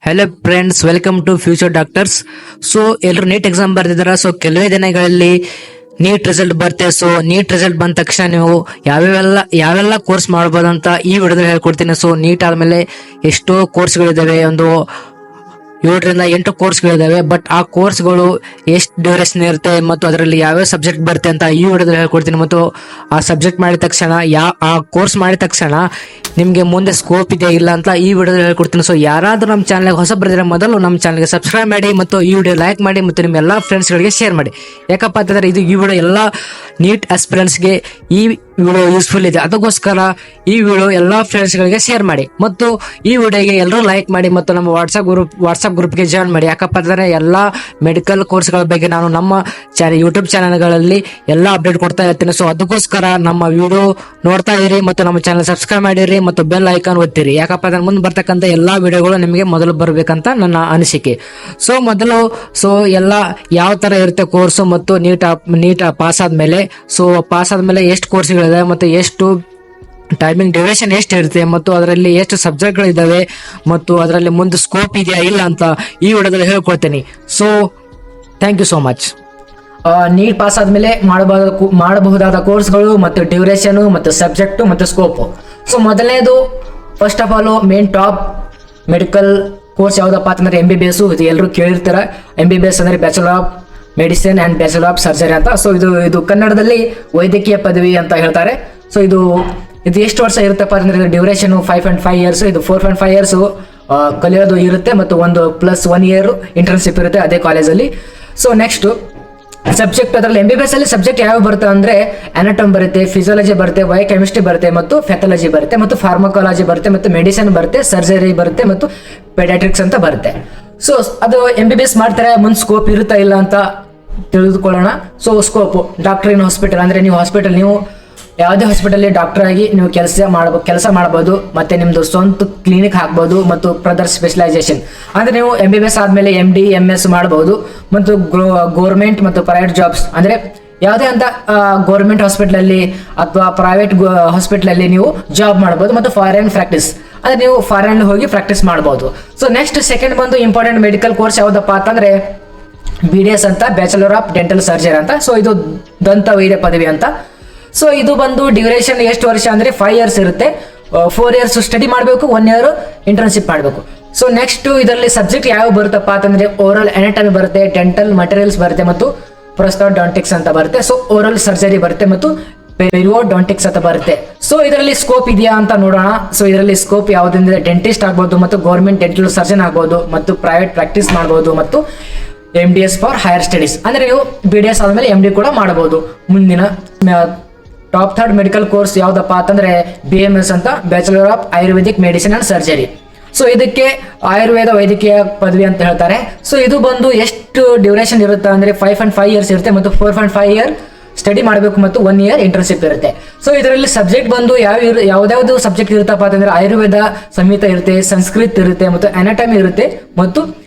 Hello friends, welcome to future doctors. So ಎಲ್ಲರೂ NEET exam ಬರ್ತಿದಾರ. So ಕೆಲವೇ ದಿನಗಳಲ್ಲಿ ನೀಟ್ ರಿಸಲ್ಟ್ ಬರುತ್ತೆ. ಸೊ ನೀಟ್ ರಿಸಲ್ಟ್ ಬಂದ ತಕ್ಷಣ ನೀವು ಯಾವೆಲ್ಲ ಕೋರ್ಸ್ ಮಾಡ್ಬೋದಂತ ಈ ವಿಡಿಯೋದಲ್ಲಿ ಹೇಳ್ಕೊಡ್ತೀನಿ. ಸೊ ನೀಟ್ ಆದ್ಮೇಲೆ ಎಷ್ಟೋ ಕೋರ್ಸ್ಗಳಿದಾವೆ, ಒಂದು 7ರಿಂದ 8 ಕೋರ್ಸ್ಗಳಿದಾವೆ. ಬಟ್ ಆ ಕೋರ್ಸ್ಗಳು ಎಷ್ಟು ಡ್ಯೂರೇಷನ್ ಇರುತ್ತೆ ಮತ್ತು ಅದರಲ್ಲಿ ಯಾವ್ಯಾವ ಸಬ್ಜೆಕ್ಟ್ ಬರುತ್ತೆ ಅಂತ ಈ ವಿಡಿಯೋದಲ್ಲಿ ಹೇಳ್ಕೊಡ್ತೀನಿ. ಮತ್ತು ಆ ಸಬ್ಜೆಕ್ಟ್ ಮಾಡಿದ ತಕ್ಷಣ ಆ ಕೋರ್ಸ್ ಮಾಡಿದ ತಕ್ಷಣ ನಿಮಗೆ ಮುಂದೆ ಸ್ಕೋಪ್ ಇದೆ ಇಲ್ಲ ಅಂತ ಈ ವಿಡಿಯೋದಲ್ಲಿ ಹೇಳ್ಕೊಡ್ತೀನಿ. ಸೊ ಯಾರಾದ್ರೂ ನಮ್ಮ ಚಾನಲ್ಗೆ ಹೊಸ ಬಂದಿದ್ರೆ ಮೊದಲು ನಮ್ಮ ಚಾನಲ್ಗೆ ಸಬ್ಸ್ಕ್ರೈಬ್ ಮಾಡಿ ಮತ್ತು ಈ ವಿಡಿಯೋ ಲೈಕ್ ಮಾಡಿ ಮತ್ತು ನಿಮ್ಮ ಎಲ್ಲ ಫ್ರೆಂಡ್ಸ್ಗಳಿಗೆ ಶೇರ್ ಮಾಡಿ. ಯಾಕಪ್ಪ ಅಂತಂದ್ರೆ ಈ ವಿಡಿಯೋ ಎಲ್ಲ ನೀಟ್ ಆಸ್ಪಿರೆಂಟ್ಸ್ಗೆ ಈ ವಿಡಿಯೋ ಯೂಸ್ಫುಲ್ ಇದೆ. ಅದಕ್ಕೋಸ್ಕರ ಈ ವಿಡಿಯೋ ಎಲ್ಲ ಫ್ರೆಂಡ್ಸ್ಗಳಿಗೆ ಶೇರ್ ಮಾಡಿ ಮತ್ತು ಈ ವಿಡಿಯೋಗೆ ಎಲ್ಲರೂ ಲೈಕ್ ಮಾಡಿ ಮತ್ತು ನಮ್ಮ ವಾಟ್ಸ್ಆಪ್ ಗ್ರೂಪ್ಗೆ ಜಾಯ್ನ್ ಮಾಡಿ. ಯಾಕಪ್ಪ ಅಂತಂದ್ರೆ ಎಲ್ಲ ಮೆಡಿಕಲ್ ಕೋರ್ಸ್ಗಳ ಬಗ್ಗೆ ನಾನು ನಮ್ಮ ಯೂಟ್ಯೂಬ್ ಚಾನಲ್ಗಳಲ್ಲಿ ಎಲ್ಲ ಅಪ್ಡೇಟ್ ಕೊಡ್ತಾ ಇರ್ತೀನಿ. ಸೊ ಅದಕ್ಕೋಸ್ಕರ ನಮ್ಮ ವಿಡಿಯೋ ನೋಡ್ತಾ ಇರಿ ಮತ್ತು ನಮ್ಮ ಚಾನಲ್ ಸಬ್ಸ್ಕ್ರೈಬ್ ಮಾಡಿರಿ ಮತ್ತು ಬೆಲ್ ಐಕಾನ್ ಒತ್ತಿರಿ. ಯಾಕಪ್ಪ ಅಂದ್ರೆ ಮುಂದೆ ಬರ್ತಕ್ಕಂಥ ಎಲ್ಲಾ ವಿಡಿಯೋಗಳು ನಿಮಗೆ ಮೊದಲು ಬರಬೇಕಂತ ನನ್ನ ಅನಿಸಿಕೆ. ಸೊ ಎಲ್ಲ ಯಾವ ತರ ಇರುತ್ತೆ ಕೋರ್ಸ್ ಮತ್ತು ನೀಟ್ ಪಾಸ್ ಆದ್ಮೇಲೆ ಎಷ್ಟು ಕೋರ್ಸ್ಗಳಿದೆ ಮತ್ತು ಎಷ್ಟು ಟೈಮಿಂಗ್ ಡ್ಯೂರೇಷನ್ ಎಷ್ಟು ಇರುತ್ತೆ ಮತ್ತು ಅದರಲ್ಲಿ ಎಷ್ಟು ಸಬ್ಜೆಕ್ಟ್ಗಳಿದ್ದಾವೆ ಮತ್ತು ಅದರಲ್ಲಿ ಮುಂದೆ ಸ್ಕೋಪ್ ಇದೆಯಾ ಇಲ್ಲ ಅಂತ ಈ ವಿಡಿಯೋದಲ್ಲಿ ಹೇಳ್ಕೊಡ್ತೀನಿ. So thank you so much. NEET pass ಆದ್ಮೇಲೆ ಮಾಡಬಹುದಾದ ಕೋರ್ಸ್ಗಳು ಮತ್ತು ಡ್ಯೂರೇಷನ್ ಮತ್ತು ಸಬ್ಜೆಕ್ಟ್ ಮತ್ತು ಸ್ಕೋಪ್. ಸೊ ಮೊದಲನೇದು first of all main top medical course ಯಾವ್ದಪ್ಪ ಅಂತಂದ್ರೆ MBBS. ಇದು ಎಲ್ಲರೂ ಕೇಳಿರ್ತಾರೆ. MBBS ಅಂದ್ರೆ bachelor of medicine and bachelor of surgery ಅಂತ. ಸೊ ಇದು ಕನ್ನಡದಲ್ಲಿ ವೈದ್ಯಕೀಯ ಪದವಿ ಅಂತ ಹೇಳ್ತಾರೆ. ಸೊ ಇದು ಎಷ್ಟು ವರ್ಷ ಇರುತ್ತಪ್ಪ ಅಂದ್ರೆ ಡ್ಯೂರೇಷನ್ 5.5 ಇಯರ್ಸ್. ಇದು 4.5 ಇಯರ್ಸ್ ಕಲಿಯೋದು ಇರುತ್ತೆ ಮತ್ತು +1 ಇಯರ್ ಇಂಟರ್ನ್ಶಿಪ್ ಇರುತ್ತೆ ಅದೇ ಕಾಲೇಜಲ್ಲಿ. ಸೊ ನೆಕ್ಸ್ಟ್ ಸಬ್ಜೆಕ್ಟ್, ಅದರಲ್ಲಿ MBBS ಅಲ್ಲಿ ಸಬ್ಜೆಕ್ಟ್ ಯಾವ ಬರುತ್ತೆ ಅಂದ್ರೆ ಅನಾಟಮಿ ಬರುತ್ತೆ, ಫಿಸಿಯಾಲಜಿ ಬರುತ್ತೆ, ಬಯೋಕೆಮಿಸ್ಟ್ರಿ ಬರುತ್ತೆ ಮತ್ತು ಪ್ಯಾಥಾಲಜಿ ಬರುತ್ತೆ ಮತ್ತು ಫಾರ್ಮಕಾಲಜಿ ಬರುತ್ತೆ ಮತ್ತು ಮೆಡಿಸಿನ್ ಬರುತ್ತೆ, ಸರ್ಜರಿ ಬರುತ್ತೆ ಮತ್ತು ಪೆಡಿಯಾಟ್ರಿಕ್ಸ್ ಅಂತ ಬರುತ್ತೆ. ಸೊ ಅದು MBBS ಮಾಡ್ತಾರೆ, ಮುಂದೆ ಸ್ಕೋಪ್ ಇರುತ್ತಾ ಇಲ್ಲ ಅಂತ ತಿಳಿದುಕೊಳ್ಳೋಣ. So scope doctor in hospital ಅಂದ್ರೆ ನೀವು ಯಾವುದೇ ಹಾಸ್ಪಿಟಲ್ ಡಾಕ್ಟರ್ ಆಗಿ ನೀವು ಕೆಲಸ ಮಾಡಬಹುದು ಮತ್ತೆ ನಿಮ್ದು ಸ್ವಂತ ಕ್ಲಿನಿಕ್ ಹಾಕ್ಬಹುದು ಮತ್ತು ಫರ್ದರ್ ಸ್ಪೆಷಲೈಸೇಷನ್ ಅಂದ್ರೆ ನೀವು MBBS ಆದ್ಮೇಲೆ MD MS ಮಾಡಬಹುದು. ಮತ್ತು ಗೌರ್ಮೆಂಟ್ ಮತ್ತು ಪ್ರೈವೇಟ್ ಜಾಬ್ಸ್ ಅಂದ್ರೆ ಯಾವುದೇ ಅಂತ ಗೌರ್ಮೆಂಟ್ ಹಾಸ್ಪಿಟಲ್ ಅಲ್ಲಿ ಅಥವಾ ಪ್ರೈವೇಟ್ ಹಾಸ್ಪಿಟಲ್ ಅಲ್ಲಿ ನೀವು ಜಾಬ್ ಮಾಡಬಹುದು. ಮತ್ತು ಫಾರಿನ್ ಪ್ರಾಕ್ಟೀಸ್ ಅಂದ್ರೆ ನೀವು ಫಾರಿನ್ ಹೋಗಿ ಪ್ರಾಕ್ಟೀಸ್ ಮಾಡಬಹುದು. ಸೊ ನೆಕ್ಸ್ಟ್ ಸೆಕೆಂಡ್ ಬಂದು ಇಂಪಾರ್ಟೆಂಟ್ ಮೆಡಿಕಲ್ ಕೋರ್ಸ್ ಯಾವ್ದಪ್ಪ ಅಂತಂದ್ರೆ BDS ಅಂತ, ಬ್ಯಾಚುಲರ್ ಆಫ್ ಡೆಂಟಲ್ ಸರ್ಜರಿ ಅಂತ. ಸೊ ಇದು ದಂತ ವೈದ್ಯ ಪದವಿ ಅಂತ. ಸೊ ಇದು ಬಂದು ಡ್ಯೂರೇಷನ್ ಎಷ್ಟು ವರ್ಷ ಅಂದ್ರೆ 5 ಇಯರ್ಸ್ ಇರುತ್ತೆ. 4 ಇಯರ್ಸ್ ಸ್ಟಡಿ ಮಾಡಬೇಕು, 1 ಇಯರ್ ಇಂಟರ್ನ್ಶಿಪ್ ಮಾಡಬೇಕು. ಸೊ ನೆಕ್ಸ್ಟ್ ಇದರಲ್ಲಿ ಸಬ್ಜೆಕ್ಟ್ ಯಾವ ಬರುತ್ತಪ್ಪ ಅಂತಂದ್ರೆ ಓರಲ್ ಅನಾಟಮಿ ಬರುತ್ತೆ, ಡೆಂಟಲ್ ಮಟೀರಿಯಲ್ಸ್ ಬರುತ್ತೆ ಮತ್ತು ಪ್ರೊಸ್ತೋಡಾಂಟಿಕ್ಸ್ ಅಂತ ಬರುತ್ತೆ. ಸೊ ಓರಲ್ ಸರ್ಜರಿ ಬರುತ್ತೆ ಮತ್ತು ಪೆರಿಯೋಡಾಂಟಿಕ್ಸ್ ಅಂತ ಬರುತ್ತೆ. ಸೊ ಇದರಲ್ಲಿ ಸ್ಕೋಪ್ ಇದೆಯಾ ಅಂತ ನೋಡೋಣ. ಸೊ ಇದರಲ್ಲಿ ಸ್ಕೋಪ್ ಯಾವುದಂದ್ರೆ ಡೆಂಟಿಸ್ಟ್ ಆಗ್ಬಹುದು ಮತ್ತು ಗೌರ್ಮೆಂಟ್ ಡೆಂಟಲ್ ಸರ್ಜನ್ ಆಗ್ಬಹುದು ಮತ್ತು ಪ್ರೈವೇಟ್ ಪ್ರಾಕ್ಟೀಸ್ ಮಾಡಬಹುದು ಮತ್ತು MDS ಫಾರ್ ಹೈಯರ್ ಸ್ಟಡೀಸ್ ಅಂದ್ರೆ ನೀವು BDS ಆದ್ಮೇಲೆ MD ಕೂಡ ಮಾಡಬಹುದು. ಮುಂದಿನ ಟಾಪ್ 3 ಮೆಡಿಕಲ್ ಕೋರ್ಸ್ ಯಾವ್ದಪ್ಪ ಅಂತಂದ್ರೆ BMS ಅಂತ, bachelor of Ayurvedic medicine and surgery. So ಇದಕ್ಕೆ ಆಯುರ್ವೇದ ವೈದ್ಯಕೀಯ ಪದವಿ ಅಂತ ಹೇಳ್ತಾರೆ. ಸೊ ಇದು ಬಂದು ಎಷ್ಟು ಡ್ಯೂರೇಷನ್ ಇರುತ್ತೆ ಅಂದ್ರೆ 5.5 ಇಯರ್ಸ್ ಇರುತ್ತೆ ಮತ್ತು 4.5 ಇಯರ್ ಸ್ಟಡಿ ಮಾಡಬೇಕು ಮತ್ತು 1 ಇಯರ್ ಇಂಟರ್ನ್ಶಿಪ್ ಇರುತ್ತೆ. ಸೊ ಇದರಲ್ಲಿ ಸಬ್ಜೆಕ್ಟ್ ಬಂದು ಯಾವ್ದಾವ್ದು ಸಬ್ಜೆಕ್ಟ್ ಇರುತ್ತಪ್ಪ ಅಂತಂದ್ರೆ ಆಯುರ್ವೇದ ಸಂಹಿತ ಇರುತ್ತೆ, ಸಂಸ್ಕೃತ್ ಇರುತ್ತೆ ಮತ್ತು ಅನಾಟಮಿ ಇರುತ್ತೆ ಮತ್ತು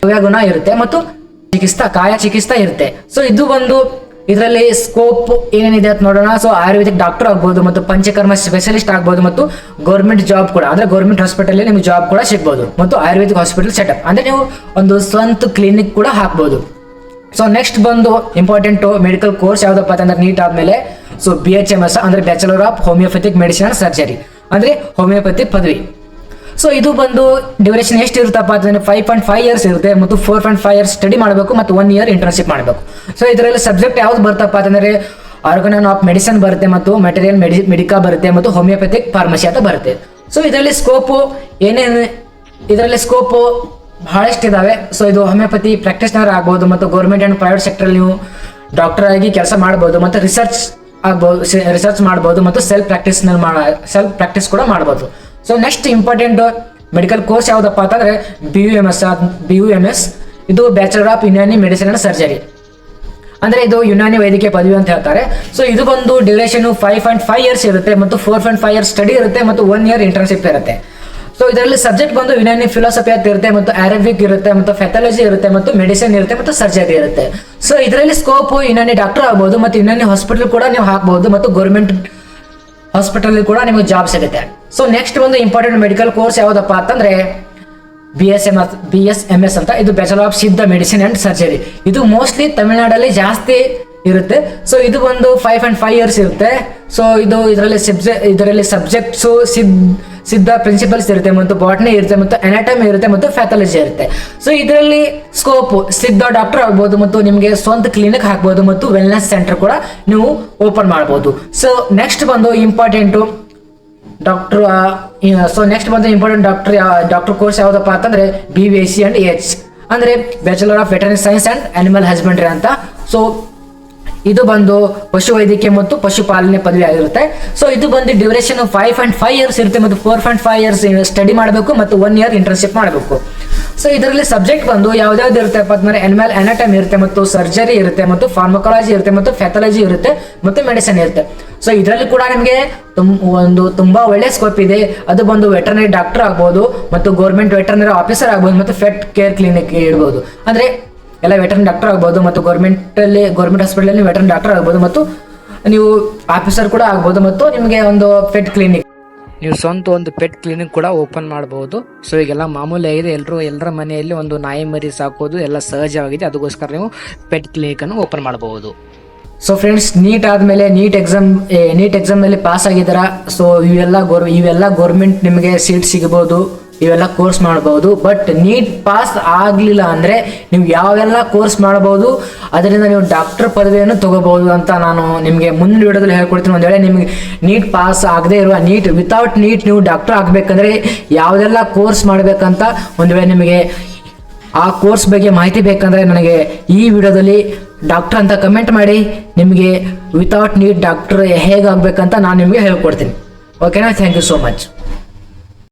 ಗುಣ ಇರುತ್ತೆ ಮತ್ತು ಕಾಯ ಚಿಕಿತ್ಸಾ ಇರುತ್ತೆ. ಸೊ ಇದು ಬಂದು ಇದರಲ್ಲಿ ಸ್ಕೋಪ್ ಏನೇನಿದೆ ಅಂತ ನೋಡೋಣ. ಸೊ ಆಯುರ್ವೇದಿಕ್ ಡಾಕ್ಟರ್ ಆಗ್ಬಹುದು ಮತ್ತು ಪಂಚಕರ್ಮ ಸ್ಪೆಷಲಿಸ್ಟ್ ಆಗ್ಬಹುದು ಮತ್ತು ಗೌರ್ಮೆಂಟ್ ಜಾಬ್ ಕೂಡ ಅಂದ್ರೆ ಗೌರ್ಮೆಂಟ್ ಹಾಸ್ಪಿಟಲ್ ನಿಮ್ಗೆ ಜಾಬ್ ಕೂಡ ಸಿಗ್ಬಹುದು ಮತ್ತು ಆಯುರ್ವೇದಿಕ್ ಹಾಸ್ಪಿಟಲ್ ಸೆಟಪ್ ಅಂದ್ರೆ ನೀವು ಒಂದು ಸ್ವಂತ ಕ್ಲಿನಿಕ್ ಕೂಡ ಹಾಕ್ಬಹುದು. ಸೊ ನೆಕ್ಸ್ಟ್ ಬಂದು ಇಂಪಾರ್ಟೆಂಟ್ ಮೆಡಿಕಲ್ ಕೋರ್ಸ್ ಯಾವ್ದಪ್ಪ ಅಂತಂದ್ರೆ ನೀಟ್ ಆದ್ಮೇಲೆ ಸೊ BHMS ಅಂದ್ರೆ bachelor of homeopathic medicine and surgery ಅಂದ್ರೆ ಹೋಮಿಯೋಪತಿ ಪದವಿ. ಸೊ ಇದು ಬಂದು ಡ್ಯೂರೇಷನ್ ಎಷ್ಟು ಇರುತ್ತಪ್ಪ ಅಂತಂದ್ರೆ 5.5 ಇಯರ್ಸ್ ಇರುತ್ತೆ ಮತ್ತು 4.5 ಇಯರ್ಸ್ ಸ್ಟಡಿ ಮಾಡಬೇಕು ಮತ್ತು 1 ಇಯರ್ ಇಂಟರ್ನ್ಶಿಪ್ ಮಾಡಬೇಕು. ಸೊ ಇದರಲ್ಲಿ ಸಬ್ಜೆಕ್ಟ್ ಯಾವ್ದು ಬರ್ತಪ್ಪ ಅಂತಂದ್ರೆ ಆರ್ಗನನ್ ಆಫ್ ಮೆಡಿಸಿನ್ ಬರುತ್ತೆ ಮತ್ತು ಮೆಟೀರಿಯಲ್ ಮೆಡಿಕಾ ಬರುತ್ತೆ ಮತ್ತು ಹೋಮಿಯೋಪತಿಕ್ ಫಾರ್ಮಸಿ ಅಂತ ಬರುತ್ತೆ. ಸೊ ಇದರಲ್ಲಿ ಸ್ಕೋಪ್ ಬಹಳಷ್ಟು ಇದಾವೆ. ಸೊ ಇದು ಹೋಮಿಯೋಪತಿ ಪ್ರಾಕ್ಟೀಸ್ನರ್ ಆಗ್ಬಹುದು ಮತ್ತು ಗೌರ್ಮೆಂಟ್ ಅಂಡ್ ಪ್ರೈವೇಟ್ ಸೆಕ್ಟರ್ ನೀವು ಡಾಕ್ಟರ್ ಆಗಿ ಕೆಲಸ ಮಾಡಬಹುದು ಮತ್ತು ರಿಸರ್ಚ್ ಮಾಡಬಹುದು ಮತ್ತು ಸೆಲ್ಫ್ ಪ್ರಾಕ್ಟೀಸ್ ಕೂಡ ಮಾಡಬಹುದು. So next important medical course ಯಾವ್ದಪ್ಪ ಅಂತಂದ್ರೆ BUMS. ಇದು bachelor of Unani medicine and surgery ಅಂದ್ರೆ ಇದು ಯುನಾನಿ ವೈದ್ಯಕೀಯ ಪದವಿ ಅಂತ ಹೇಳ್ತಾರೆ. ಸೊ ಇದು ಬಂದು ಡ್ಯೂರೇಷನ್ 5.5 ಇಯರ್ಸ್ ಇರುತ್ತೆ ಮತ್ತು 4.5 ಇಯರ್ಸ್ ಸ್ಟಡಿ ಇರುತ್ತೆ ಮತ್ತು 1 ಇಯರ್ ಇಂಟರ್ನ್ಶಿಪ್ ಇರುತ್ತೆ. ಸೊ ಇದರಲ್ಲಿ ಸಬ್ಜೆಕ್ಟ್ ಬಂದು ಯುನಾನಿ ಫಿಲಾಸಫಿ ಅಂತ ಇರುತ್ತೆ ಮತ್ತು ಅರೇಬಿಕ್ ಇರುತ್ತೆ ಮತ್ತು ಪ್ಯಾಥಾಲಜಿ ಇರುತ್ತೆ ಮತ್ತು ಮೆಡಿಸಿನ್ ಇರುತ್ತೆ ಮತ್ತು ಸರ್ಜರಿ ಇರುತ್ತೆ. ಸೊ ಇದರಲ್ಲಿ ಸ್ಕೋಪ್ ಯುನಾನಿ ಡಾಕ್ಟರ್ ಆಗ್ಬಹುದು ಮತ್ತು ಯುನಾನಿ ಹಾಸ್ಪಿಟಲ್ ಕೂಡ ನೀವು ಹಾಕಬಹುದು ಮತ್ತು ಗೌರ್ಮೆಂಟ್ ಹಾಸ್ಪಿಟಲ್ ಕೂಡ ನಿಮಗೆ ಜಾಬ್ ಸಿಗುತ್ತೆ. ಸೊ ನೆಕ್ಸ್ಟ್ ಒಂದು ಇಂಪಾರ್ಟೆಂಟ್ ಮೆಡಿಕಲ್ ಕೋರ್ಸ್ ಯಾವ್ದಪ್ಪ ಅಂತಂದ್ರೆ BSMS ಅಂತ, ಇದು ಬ್ಯಾಚಲರ್ ಆಫ್ ಸಿದ್ಧ ಮೆಡಿಸಿನ್ ಅಂಡ್ ಸರ್ಜರಿ. ಇದು ಮೋಸ್ಟ್ಲಿ ತಮಿಳುನಾಡಲ್ಲಿ ಜಾಸ್ತಿ ಇರುತ್ತೆ. ಸೊ ಇದು ಒಂದು 5.5 years ಇರುತ್ತೆ. ಸೊ ಇದರಲ್ಲಿ ಸಬ್ಜೆಕ್ಟ್ಸ್ ಸಿದ್ಧ ಪ್ರಿನ್ಸಿಪಲ್ಸ್ ಇರುತ್ತೆ, ಮತ್ತು ಬಾಟ್ನಿ ಇರುತ್ತೆ, ಮತ್ತು ಅನಾಟಮಿ ಇರುತ್ತೆ, ಮತ್ತು ಪ್ಯಾಥಾಲಜಿ ಇರುತ್ತೆ. ಸೊ ಇದರಲ್ಲಿ ಸ್ಕೋಪ್ ಸಿದ್ಧ ಡಾಕ್ಟರ್ ಆಗ್ಬೋದು, ಮತ್ತು ನಿಮಗೆ ಸ್ವಂತ ಕ್ಲಿನಿಕ್ ಹಾಕ್ಬೋದು, ಮತ್ತು ವೆಲ್ನೆಸ್ ಸೆಂಟರ್ ಕೂಡ ನೀವು ಓಪನ್ ಮಾಡ್ಬೋದು. ಸೊ ನೆಕ್ಸ್ಟ್ ಬಂದು ಇಂಪಾರ್ಟೆಂಟು ಡಾಕ್ಟರ್ ಡಾಕ್ಟರ್ ಕೋರ್ಸ್ ಯಾವುದಪ್ಪ ಅಂತಂದ್ರೆ BVAC ಅಂಡ್ AH ಅಂದ್ರೆ bachelor of veterinary science and animal husbandry ಅಂತ. ಸೊ ಇದು ಬಂದು ಪಶು ವೈದ್ಯಕೀಯ ಮತ್ತು ಪಶುಪಾಲನೆ ಪದವಿ ಆಗಿರುತ್ತೆ. ಸೊ ಇದು ಬಂದು ಡ್ಯೂರೇಷನ್ 5.5 years ಇರುತ್ತೆ, ಮತ್ತು 4.5 years ಸ್ಟಡಿ ಮಾಡಬೇಕು, ಮತ್ತು 1 year ಇಂಟರ್ನ್ಶಿಪ್ ಮಾಡಬೇಕು. ಸೊ ಇದರಲ್ಲಿ ಸಬ್ಜೆಕ್ಟ್ ಬಂದು ಯಾವ್ದಾವ್ದು ಇರುತ್ತೆ ಅಂತಂದ್ರೆ ಅನಿಮಲ್ ಅನಾಟಮಿ ಇರುತ್ತೆ, ಮತ್ತು ಸರ್ಜರಿ ಇರುತ್ತೆ, ಮತ್ತು ಫಾರ್ಮಕಾಲಜಿ ಇರುತ್ತೆ, ಮತ್ತು ಪ್ಯಾಥಾಲಜಿ ಇರುತ್ತೆ, ಮತ್ತು ಮೆಡಿಸಿನ್ ಇರುತ್ತೆ. ಸೊ ಇದರಲ್ಲಿ ಕೂಡ ನಿಮಗೆ ತುಂಬಾ ಒಳ್ಳೆ ಸ್ಕೋಪ್ ಇದೆ. ಅದು ಬಂದು ವೆಟರ್ನರಿ ಡಾಕ್ಟರ್ ಆಗ್ಬೋದು, ಮತ್ತು ಗೌರ್ಮೆಂಟ್ ವೆಟರ್ನರಿ ಆಫೀಸರ್ ಆಗ್ಬೋದು, ಮತ್ತು ಪೆಟ್ ಕೇರ್ ಕ್ಲಿನಿಕ್ ಇಡ್ಬೋದು. ಅಂದ್ರೆ ಎಲ್ಲ ವೆಟರ್ನರಿ ಡಾಕ್ಟರ್ ಆಗ್ಬೋದು, ಮತ್ತು ಗೌರ್ಮೆಂಟ್ ಹಾಸ್ಪಿಟಲ್ ವೆಟರ್ನರಿ ಡಾಕ್ಟರ್ ಆಗ್ಬೋದು, ಮತ್ತು ನೀವು ಆಫೀಸರ್ ಕೂಡ ಆಗ್ಬೋದು, ಮತ್ತು ನಿಮಗೆ ಒಂದು ಪೆಟ್ ಕ್ಲಿನಿಕ್, ನೀವು ಸ್ವಂತ ಒಂದು ಪೆಟ್ ಕ್ಲಿನಿಕ್ ಕೂಡ ಓಪನ್ ಮಾಡಬಹುದು. ಸೊ ಈಗೆಲ್ಲ ಮಾಮೂಲಿ ಆಗಿದೆ, ಎಲ್ಲರ ಮನೆಯಲ್ಲಿ ಒಂದು ನಾಯಿ ಮರಿ ಸಾಕೋದು ಎಲ್ಲ ಸಹಜವಾಗಿದೆ. ಅದಕ್ಕೋಸ್ಕರ ನೀವು ಪೆಟ್ ಕ್ಲಿನಿಕ್ ಅನ್ನು ಓಪನ್ ಮಾಡಬಹುದು. ಸೊ ಫ್ರೆಂಡ್ಸ್, ನೀಟ್ ಆದ್ಮೇಲೆ ನೀಟ್ ಎಕ್ಸಾಮ್ ಮೇಲೆ ಪಾಸ್ ಆಗಿದ್ದೀರಾ. ಸೊ ಇವೆಲ್ಲ ಗೌರ್ಮೆಂಟ್ ನಿಮಗೆ ಸೀಟ್ ಸಿಗಬಹುದು, ಇವೆಲ್ಲ ಕೋರ್ಸ್ ಮಾಡಬಹುದು. ಬಟ್ ನೀಟ್ ಪಾಸ್ ಆಗಲಿಲ್ಲ ಅಂದ್ರೆ ನೀವು ಯಾವೆಲ್ಲ ಕೋರ್ಸ್ ಮಾಡಬಹುದು, ಅದರಿಂದ ನೀವು ಡಾಕ್ಟರ್ ಪದವಿಯನ್ನು ತಗೋಬಹುದು ಅಂತ ನಾನು ನಿಮಗೆ ಮುಂದಿನ ವಿಡಿಯೋದಲ್ಲಿ ಹೇಳ್ಕೊಡ್ತೀನಿ. ಒಂದ್ ವೇಳೆ ನಿಮಗೆ ನೀಟ್ ಪಾಸ್ ಆಗದೆ ಇರುವ, ವಿತೌಟ್ ನೀಟ್ ನೀವು ಡಾಕ್ಟರ್ ಆಗಬೇಕಂದ್ರೆ ಯಾವ್ದೆಲ್ಲ ಕೋರ್ಸ್ ಮಾಡಬೇಕಂತ ಒಂದು ವೇಳೆ ನಿಮಗೆ ಆ ಕೋರ್ಸ್ ಬಗ್ಗೆ ಮಾಹಿತಿ ಬೇಕಂದ್ರೆ ನನಗೆ ಈ ವಿಡಿಯೋದಲ್ಲಿ ಡಾಕ್ಟರ್ ಅಂತ ಕಮೆಂಟ್ ಮಾಡಿ, ನಿಮಗೆ ವಿತೌಟ್ ನೀಟ್ ಡಾಕ್ಟರ್ ಹೇಗಾಗಬೇಕಂತ ನಾನು ನಿಮಗೆ ಹೇಳ್ಕೊಡ್ತೀನಿ. ಓಕೆನಾ? Thank you so much.